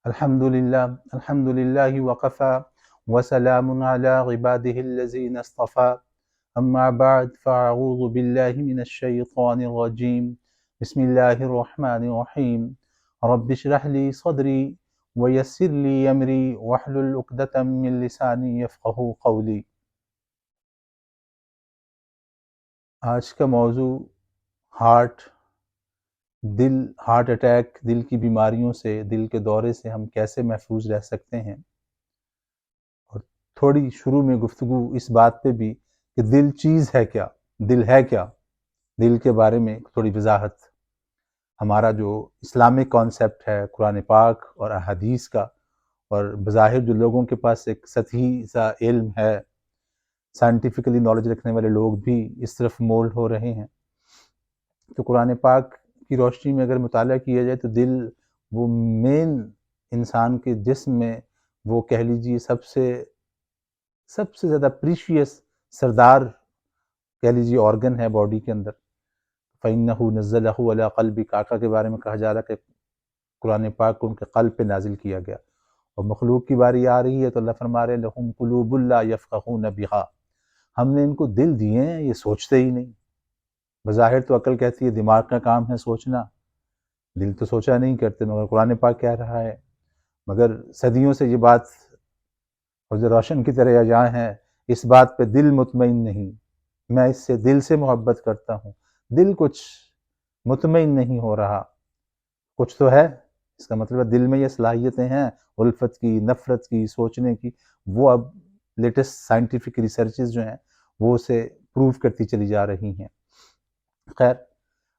الحمد لله وقفى وسلام على عباده الذين اصطفى أما بعد فأعوذ بالله من الشيطان الرجيم بسم الله الرحمن الرحيم رب اشرح لي صدري ويسر لي أمري واحلل عقدة من لساني يفقهوا قولي۔ آج کا موضوع ہارٹ اٹیک، دل کی بیماریوں سے، دل کے دورے سے ہم کیسے محفوظ رہ سکتے ہیں، اور تھوڑی شروع میں گفتگو اس بات پہ بھی کہ دل چیز ہے کیا، دل ہے کیا، دل کے بارے میں تھوڑی وضاحت۔ ہمارا جو اسلامک کانسیپٹ ہے قرآن پاک اور احادیث کا، اور بظاہر جو لوگوں کے پاس ایک سطحی سا علم ہے، سائنٹیفکلی نالج رکھنے والے لوگ بھی اس طرف مولڈ ہو رہے ہیں، تو قرآن پاک کی روشنی میں اگر مطالعہ کیا جائے تو دل وہ مین انسان کے جسم میں وہ کہہ لیجیے سب سے زیادہ پریشیس سردار کہہ لیجیے آرگن ہے باڈی کے اندر۔ فَإِنَّهُ نَزَّلَهُ عَلَىٰ قَلْبِكَ، آقا کے بارے میں کہا جا رہا ہے کہ قرآن پاک کو ان کے قلب پہ نازل کیا گیا، اور مخلوق کی باری آ رہی ہے تو اللہ فرما رہے لَهُمْ قُلُوبٌ لَا يَفْقَهُونَ بِهَا، ہم نے ان کو دل دیے ہیں یہ سوچتے ہی نہیں۔ بظاہر تو عقل کہتی ہے دماغ کا کام ہے سوچنا، دل تو سوچا نہیں کرتے، مگر قرآن پاک کہہ رہا ہے، مگر صدیوں سے یہ بات حوض روشن کی طرح یہاں ہے، اس بات پہ دل مطمئن نہیں، میں اس سے دل سے محبت کرتا ہوں، دل کچھ مطمئن نہیں ہو رہا، کچھ تو ہے، اس کا مطلب ہے دل میں یہ صلاحیتیں ہیں الفت کی، نفرت کی، سوچنے کی، وہ اب لیٹسٹ سائنٹیفک ریسرچز جو ہیں وہ اسے پروو کرتی چلی جا رہی ہیں۔ خیر،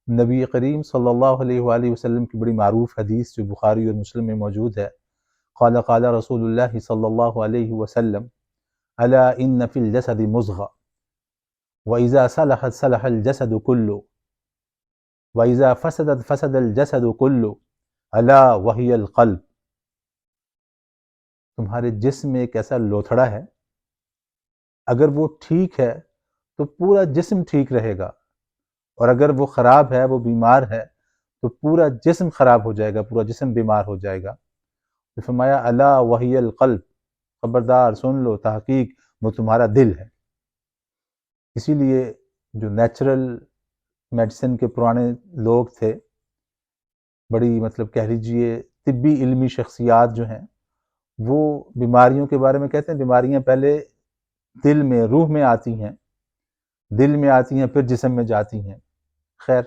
نبی کریم صلی اللہ علیہ وآلہ وسلم کی بڑی معروف حدیث جو بخاری اور مسلم میں موجود ہے، قال قال رسول اللہ صلی اللہ علیہ وسلم الا ان فی الجسد مضغہ وإذا صلحت صلح الجسد كله وإذا فسدت فسد الجسد كله الا وهي القلب، تمہارے جسم میں ایک ایسا لوتھڑا ہے، اگر وہ ٹھیک ہے تو پورا جسم ٹھیک رہے گا، اور اگر وہ خراب ہے، وہ بیمار ہے، تو پورا جسم خراب ہو جائے گا، پورا جسم بیمار ہو جائے گا۔ تو فرمایا الا وہی القلب، خبردار سن لو، تحقیق وہ تمہارا دل ہے۔ اسی لیے جو نیچرل میڈیسن کے پرانے لوگ تھے، بڑی مطلب کہہ لیجئے طبی علمی شخصیات جو ہیں، وہ بیماریوں کے بارے میں کہتے ہیں بیماریاں پہلے دل میں، روح میں آتی ہیں، دل میں آتی ہیں پھر جسم میں جاتی ہیں۔ خیر،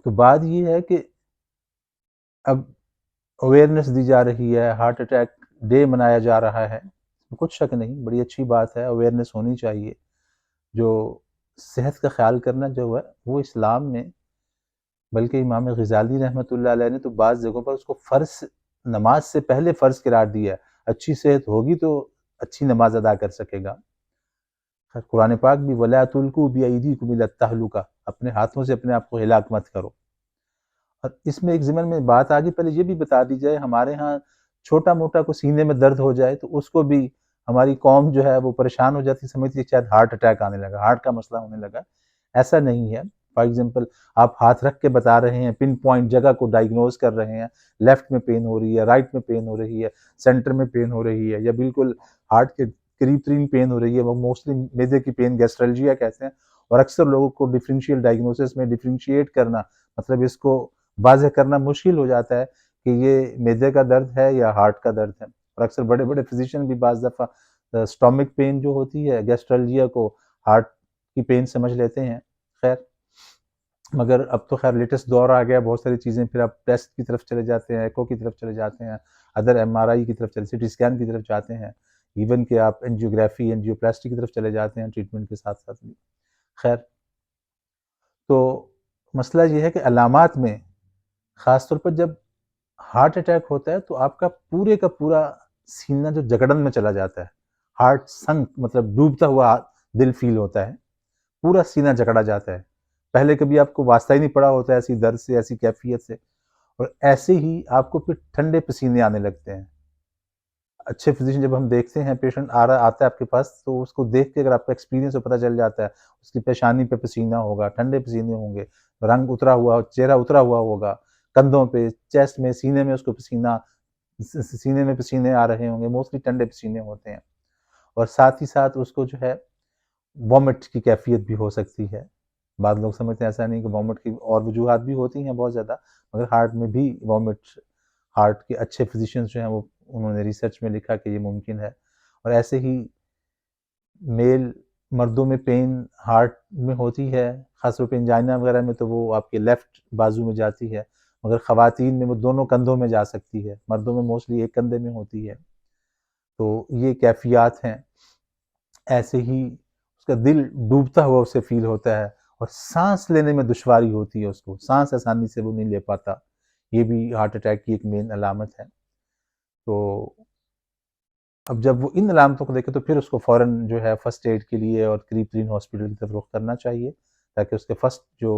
تو بات یہ ہے کہ اب اویئرنیس دی جا رہی ہے، ہارٹ اٹیک ڈے منایا جا رہا ہے، کچھ شک نہیں، بڑی اچھی بات ہے، اویئرنیس ہونی چاہیے۔ جو صحت کا خیال کرنا جو ہے وہ اسلام میں، بلکہ امام غزالی رحمۃ اللہ علیہ نے تو بعض جگہوں پر اس کو فرض، نماز سے پہلے فرض قرار دیا ہے۔ اچھی صحت ہوگی تو اچھی نماز ادا کر سکے گا۔ قرآن پاک بھی وَلَا تُلْقُوا بِأَيْدِيكُمْ إِلَى التَّهْلُكَةِ، اپنے ہاتھوں سے اپنے آپ کو ہلاک مت کرو۔ اور اس میں ایک ضمن میں بات آگے پہلے یہ بھی بتا دی جائے، ہمارے ہاں چھوٹا موٹا کو سینے میں درد ہو جائے تو اس کو بھی ہماری قوم جو ہے وہ پریشان ہو جاتی، سمجھتی ہے شاید ہارٹ اٹیک آنے لگا، ہارٹ کا مسئلہ ہونے لگا۔ ایسا نہیں ہے۔ فار ایگزامپل آپ ہاتھ رکھ کے بتا رہے ہیں، پن پوائنٹ جگہ کو ڈائگنوز کر رہے ہیں، لیفٹ میں پین ہو رہی ہے، رائٹ میں پین ہو رہی ہے، سینٹر میں پین ہو رہی ہے، یا بالکل ہارٹ کے قریب ترین پین ہو رہی ہے، وہ موسٹلی میدے کی پین گیسٹرلجیا کہتے ہیں، اور اکثر لوگوں کو ڈیفرینشیل ڈائگنوسس میں ڈیفرینشیٹ کرنا، مطلب اس کو واضح کرنا مشکل ہو جاتا ہے کہ یہ میدے کا درد ہے یا ہارٹ کا درد ہے، اور اکثر بڑے بڑے فزیشین بھی بعض دفعہ سٹامک پین جو ہوتی ہے گیسٹرلجیا کو ہارٹ کی پین سمجھ لیتے ہیں۔ خیر، مگر اب تو خیر لیٹسٹ دور آ گیا، بہت ساری چیزیں، پھر آپ ٹیسٹ کی طرف چلے جاتے ہیں، ایکو کی طرف چلے جاتے ہیں، ادر ایم آر آئی کی طرف چلے، سی ٹی اسکین کی طرف جاتے ہیں، ایون کہ آپ انجیوگرافی، انجیوپلاسٹی کی طرف چلے جاتے ہیں ٹریٹمنٹ کے ساتھ ساتھ بھی۔ خیر، تو مسئلہ یہ ہے کہ علامات میں خاص طور پر جب ہارٹ اٹیک ہوتا ہے تو آپ کا پورے کا پورا سینہ جو جگڑن میں چلا جاتا ہے، ہارٹ سنک مطلب ڈوبتا ہوا دل فیل ہوتا ہے، پورا سینہ جکڑا جاتا ہے، پہلے کبھی آپ کو واسطہ ہی نہیں پڑا ہوتا ہے ایسی درد سے، ایسی کیفیت سے، اور ایسے ہی آپ کو پھر ٹھنڈے پسینے آنے لگتے ہیں۔ اچھے فزیشین جب ہم دیکھتے ہیں پیشنٹ آتا ہے آپ کے پاس، تو اس کو دیکھ کے اگر آپ کا ایکسپیرینس پتہ چل جاتا ہے، اس کی پیشانی پہ پسینہ ہوگا، ٹھنڈے پسینے ہوں گے، رنگ اترا ہوا، چہرہ اترا ہوا ہوگا، کندھوں پہ، چیسٹ میں، سینے میں اس کو سینے میں پسینے آ رہے ہوں گے، موسٹلی ٹھنڈے پسینے ہوتے ہیں، اور ساتھ ہی ساتھ اس کو جو ہے وامٹ کی کیفیت بھی ہو سکتی ہے. بعض لوگ سمجھتے ہیں ایسا نہیں کہ وامٹ کی اور وجوہات بھی ہوتی ہیں بہت زیادہ، مگر ہارٹ میں بھی وامٹ، ہارٹ کے اچھے فزیشینز جو ہیں وہ انہوں نے ریسرچ میں لکھا کہ یہ ممکن ہے. اور ایسے ہی مردوں میں پین ہارٹ میں ہوتی ہے، خاص طور پہ انجائنا وغیرہ میں تو وہ آپ کے لیفٹ بازو میں جاتی ہے، مگر خواتین میں وہ دونوں کندھوں میں جا سکتی ہے، مردوں میں موسٹلی ایک کندھے میں ہوتی ہے. تو یہ کیفیات ہیں. ایسے ہی اس کا دل ڈوبتا ہوا اسے فیل ہوتا ہے، اور سانس لینے میں دشواری ہوتی ہے، اس کو سانس آسانی سے وہ نہیں لے پاتا. یہ بھی ہارٹ اٹیک کی ایک مین علامت ہے. تو اب جب وہ ان علامتوں کو دیکھے تو پھر اس کو فوراً جو ہے فرسٹ ایڈ کے لیے اور قریب ترین ہاسپٹل کی طرف رخ کرنا چاہیے، تاکہ اس کے فرسٹ جو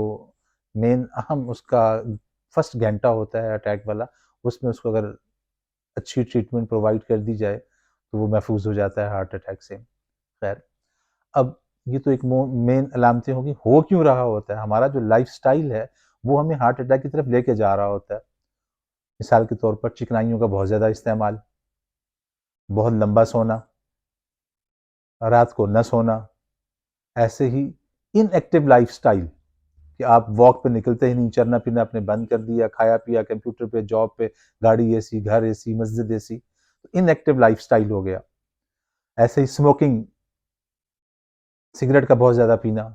مین اہم اس کا فرسٹ گھنٹہ ہوتا ہے اٹیک والا، اس میں اس کو اگر اچھی ٹریٹمنٹ پرووائڈ کر دی جائے تو وہ محفوظ ہو جاتا ہے ہارٹ اٹیک سے. خیر، اب یہ تو ایک مین علامتیں ہوگی. ہو کیوں رہا ہوتا ہے؟ ہمارا جو لائف سٹائل ہے وہ ہمیں ہارٹ اٹیک کی طرف لے کے جا رہا ہوتا ہے. مثال کے طور پر چکنائیوں کا بہت زیادہ استعمال، بہت لمبا سونا، رات کو نہ سونا، ایسے ہی ان ایکٹیو لائف سٹائل کہ آپ واک پہ نکلتے ہی نہیں، چرنا پینا اپنے بند کر دیا، کھایا پیا کمپیوٹر پہ، جاب پہ، گاڑی اے سی، گھر اے سی، مسجد اے سی، ان ایکٹیو لائف سٹائل ہو گیا. ایسے ہی اسموکنگ، سگریٹ کا بہت زیادہ پینا،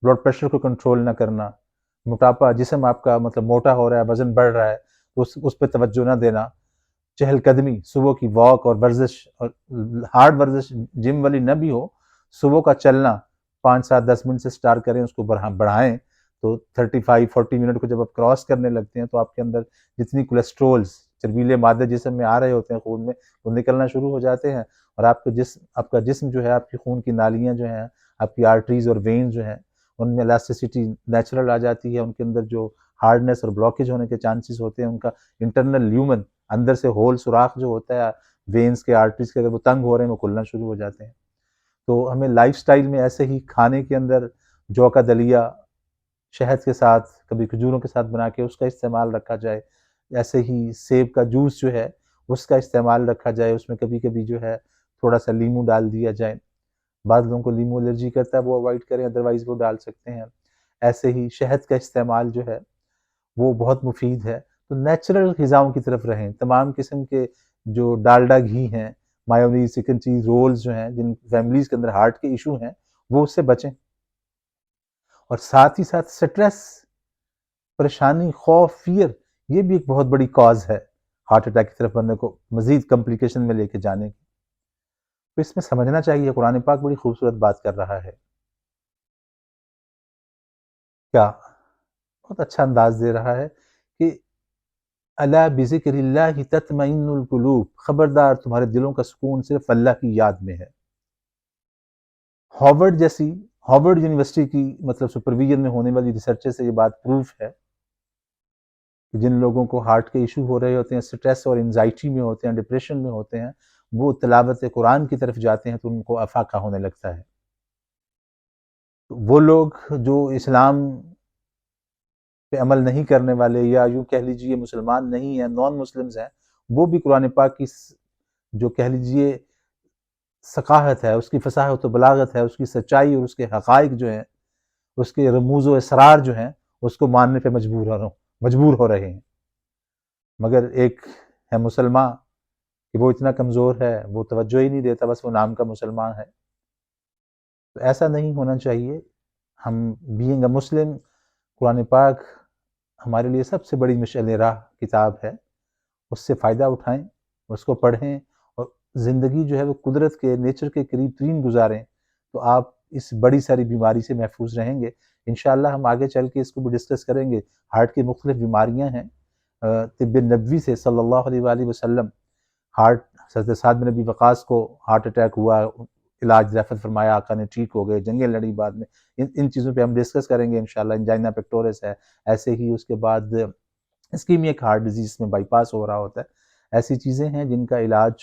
بلڈ پریشر کو کنٹرول نہ کرنا، موٹاپا، جسم آپ کا مطلب موٹا ہو رہا ہے، وزن بڑھ رہا ہے تو اس پہ توجہ نہ دینا، چہل قدمی، صبح کی واک اور ورزش، اور ہارڈ ورزش جم والی نہ بھی ہو، صبح کا چلنا 5 7 10 منٹ سے سٹارٹ کریں، اس کو بڑھائیں تو 35 40 منٹ کو جب آپ کراس کرنے لگتے ہیں تو آپ کے اندر جتنی کولیسٹرولز، چربیلے مادے جسم میں آ رہے ہوتے ہیں خون میں، وہ نکلنا شروع ہو جاتے ہیں، اور آپ کا جسم جو ہے، آپ کی خون کی نالیاں جو ہیں، آپ کی آرٹریز اور وینز جو ہیں، ان میں الاسٹیسٹی نیچرل آ جاتی ہے. ان کے اندر جو ہارڈنیس اور بلاکیج ہونے کے چانسز ہوتے ہیں، ان کا انٹرنل لیومن، اندر سے ہول سوراخ جو ہوتا ہے وینز کے، آرٹریز کے، اگر وہ تنگ ہو رہے ہیں وہ کھلنا شروع ہو جاتے ہیں. تو ہمیں لائف سٹائل میں ایسے ہی کھانے کے اندر جو کا دلیا شہد کے ساتھ، کبھی کھجوروں کے ساتھ بنا کے اس کا استعمال رکھا جائے. ایسے ہی سیب کا جوس جو ہے اس کا استعمال رکھا جائے، اس میں کبھی کبھی جو ہے تھوڑا سا لیمو ڈال دیا جائے. بعض لوگوں کو لیمو الرجی کرتا ہے، وہ اوائڈ کریں، ادروائز وہ ڈال سکتے ہیں. ایسے ہی شہد کا استعمال جو ہے وہ بہت مفید ہے. تو نیچرل غذاؤں کی طرف رہیں. تمام قسم کے جو ڈالڈا گھی ہیں، مایونیز، چکن چیز رولز جو ہیں، جن فیملیز کے اندر ہارٹ کے ایشو ہیں، وہ اس سے بچیں. اور ساتھ ہی ساتھ سٹریس، پریشانی، خوف، فیئر، یہ بھی ایک بہت بڑی کاز ہے ہارٹ اٹیک کی طرف بندے کو مزید کمپلیکیشن میں لے کے جانے کی. تو اس میں سمجھنا چاہیے، قرآن پاک بڑی خوبصورت بات کر رہا ہے. کیا بہت اچھا انداز دے رہا ہے کہ الا بذکر اللہ تطمئن القلوب، خبردار تمہارے دلوں کا سکون صرف اللہ کی یاد میں ہے. ہارورڈ یونیورسٹی کی مطلب سپرویژن میں ہونے والی ریسرچ سے یہ بات پروف ہے کہ جن لوگوں کو ہارٹ کے ایشو ہو رہے ہوتے ہیں، سٹریس اور انزائٹی میں ہوتے ہیں، ڈپریشن میں ہوتے ہیں، وہ تلاوت قرآن کی طرف جاتے ہیں تو ان کو افاقہ ہونے لگتا ہے. وہ لوگ جو اسلام پہ عمل نہیں کرنے والے، یا یوں کہہ لیجئے مسلمان نہیں ہیں، نان مسلمز ہیں، وہ بھی قرآن پاک کی جو کہہ لیجئے ثقافت ہے، اس کی فصاحت و بلاغت ہے، اس کی سچائی اور اس کے حقائق جو ہیں، اس کے رموز و اسرار جو ہیں، اس کو ماننے پہ مجبور ہو رہے ہیں. مگر ایک ہے مسلمان کہ وہ اتنا کمزور ہے، وہ توجہ ہی نہیں دیتا، بس وہ نام کا مسلمان ہے. تو ایسا نہیں ہونا چاہیے. ہم بینگ اے مسلم، قرآن پاک ہمارے لیے سب سے بڑی مشعل راہ کتاب ہے. اس سے فائدہ اٹھائیں، اس کو پڑھیں، اور زندگی جو ہے وہ قدرت کے، نیچر کے قریب ترین گزاریں، تو آپ اس بڑی ساری بیماری سے محفوظ رہیں گے. انشاءاللہ ہم آگے چل کے اس کو بھی ڈسکس کریں گے. ہارٹ کی مختلف بیماریاں ہیں. طب نبوی سے صلی اللہ علیہ وآلہ وسلم، حضرت سعد بن ابی وقاص کو ہارٹ اٹیک ہوا، علاج ریفر فرمایا، آقا نے ٹھیک ہو گئے، جنگیں لڑی بعد میں. ان چیزوں پہ ہم ڈسکس کریں گے انشاءاللہ. انجائنا پیکٹورس ہے. ایسے ہی اس کے بعد اسکیمک ہارٹ ڈیزیز میں بائی پاس ہو رہا ہوتا ہے. ایسی چیزیں ہیں جن کا علاج،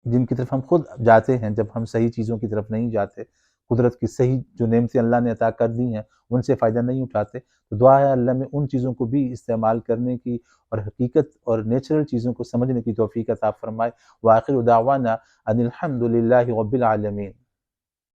جن کی طرف ہم خود جاتے ہیں جب ہم صحیح چیزوں کی طرف نہیں جاتے. قدرت کی صحیح جو نعمتیں اللہ نے عطا کر دی ہیں ان سے فائدہ نہیں اٹھاتے. تو دعا ہے اللہ میں ان چیزوں کو بھی استعمال کرنے کی اور حقیقت اور نیچرل چیزوں کو سمجھنے کی توفیق عطا فرمائے. وآخر دعوانا ان الحمد للہ رب العالمین.